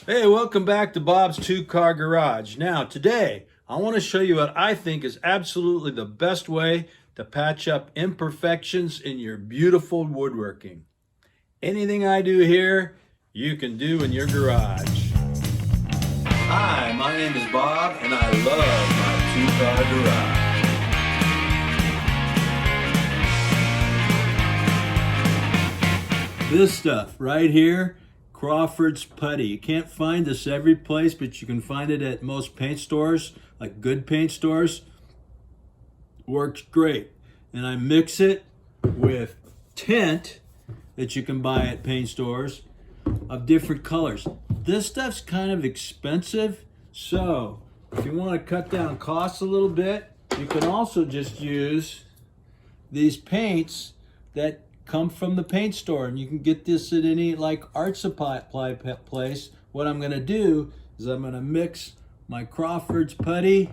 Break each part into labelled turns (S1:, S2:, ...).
S1: Hey, welcome back to Bob's Two-Car Garage. Now, today, I want to show you what I think is absolutely the best way to patch up imperfections in your beautiful woodworking. Anything I do here, you can do in your garage. Hi, my name is Bob, and I love my two-car garage. This stuff right here, Crawford's Putty. You can't find this every place, but you can find it at most paint stores, like good paint stores. Works great. And I mix it with tint that you can buy at paint stores of different colors. This stuff's kind of expensive, so if you want to cut down costs a little bit, you can also just use these paints that come from the paint store, and you can get this at any like art supply place. What I'm going to do is I'm going to mix my Crawford's Putty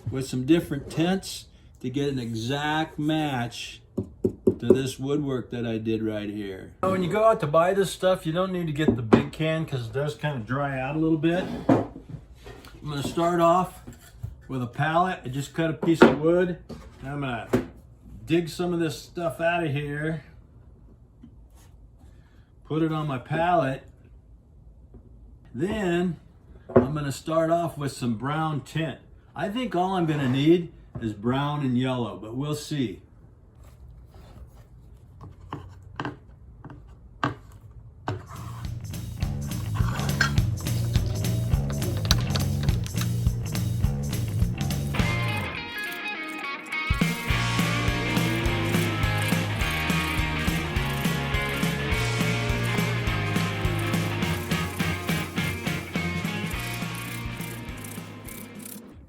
S1: with some different tints to get an exact match to this woodwork that I did right here. When you go out to buy this stuff, you don't need to get the big can because it does kind of dry out a little bit. I'm going to start off with a pallet. I just cut a piece of wood, and I'm going to dig some of this stuff out of here. Put it on my palette. Then I'm going to start off with some brown tint. I think all I'm going to need is brown and yellow, but we'll see.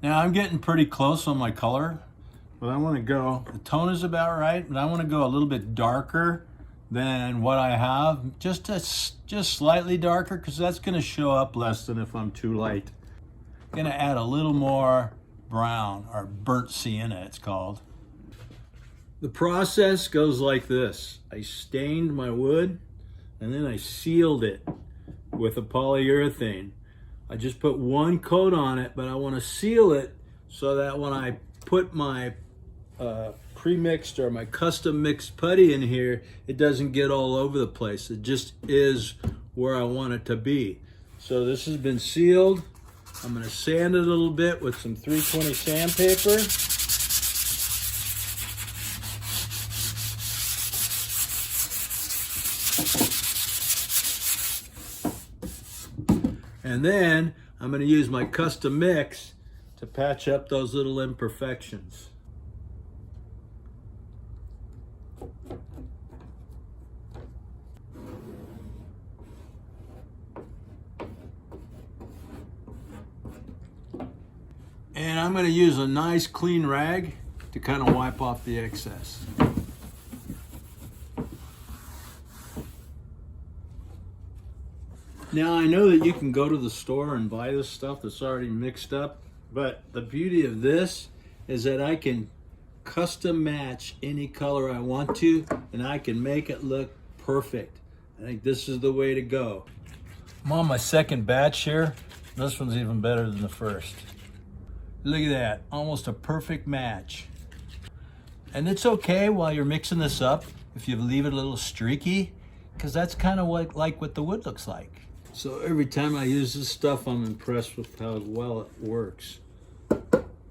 S1: Now I'm getting pretty close on my color, but I want to go, the tone is about right, but I want to go a little bit darker than what I have, just slightly darker, because that's going to show up less than if I'm too light. I'm going to add a little more brown, or burnt sienna it's called. The process goes like this. I stained my wood, and then I sealed it with a polyurethane. I just put one coat on it, but I want to seal it so that when I put my pre-mixed or my custom mixed putty in here, it doesn't get all over the place. It just is where I want it to be. So this has been sealed. I'm going to sand it a little bit with some 320 sandpaper. And then I'm going to use my custom mix to patch up those little imperfections. And I'm going to use a nice clean rag to kind of wipe off the excess. Now I know that you can go to the store and buy this stuff that's already mixed up, but the beauty of this is that I can custom match any color I want to, and I can make it look perfect. I think this is the way to go. I'm on my second batch here. This one's even better than the first. Look at that, almost a perfect match. And it's okay while you're mixing this up if you leave it a little streaky, because that's kind of like what the wood looks like. So every time I use this stuff, I'm impressed with how well it works.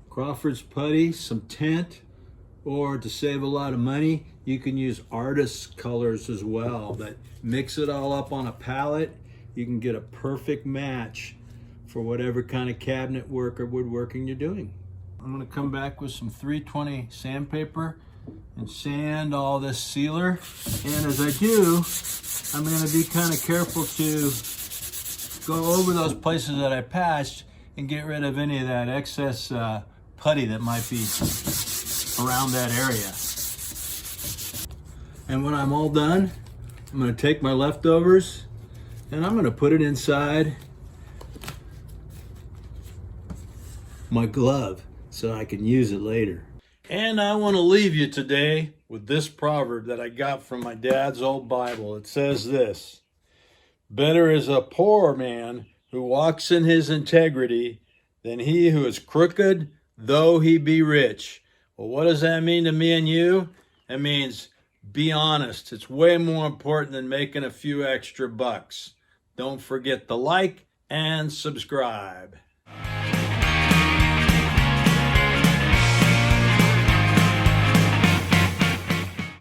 S1: Crawford's Putty, some tint, or to save a lot of money, you can use artist's colors as well, but mix it all up on a palette. You can get a perfect match for whatever kind of cabinet work or woodworking you're doing. I'm going to come back with some 320 sandpaper and sand all this sealer. And as I do, I'm going to be kind of careful to go over those places that I patched and get rid of any of that excess putty that might be around that area. And when I'm all done, I'm going to take my leftovers and I'm going to put it inside my glove so I can use it later. And I want to leave you today with this proverb that I got from my dad's old Bible. It says this: better is a poor man who walks in his integrity than he who is crooked, though he be rich. Well, what does that mean to me and you? It means be honest. It's way more important than making a few extra bucks. Don't forget to like and subscribe.